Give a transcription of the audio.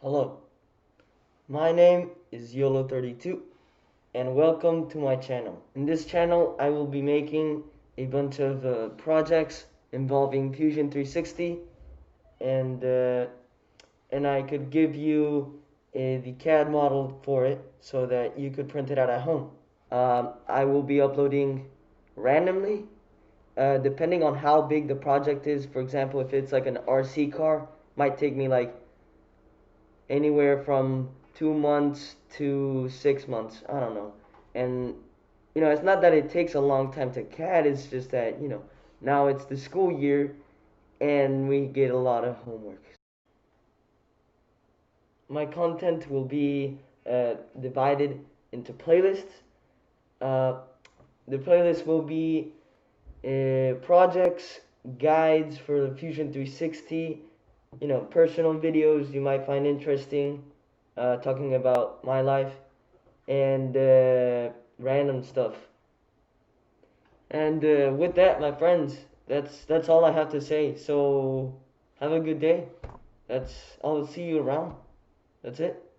Hello, my name is YOLO32 and welcome to my channel. In this channel, I will be making a bunch of projects involving Fusion 360 and uh, and I could give you the CAD model for it so that you could print it out at home. I will be uploading randomly depending on how big the project is. For example, if it's like an RC car, might take me like anywhere from 2 months to 6 months. I don't know. And it's not that it takes a long time to CAD. It's just that now it's the school year and we get a lot of homework. My content will be divided into playlists. Uh, the playlist will be projects, guides for the Fusion 360, personal videos you might find interesting, talking about my life, and random stuff. And with that, my friends, that's all I have to say. So have a good day. I'll see you around. That's it.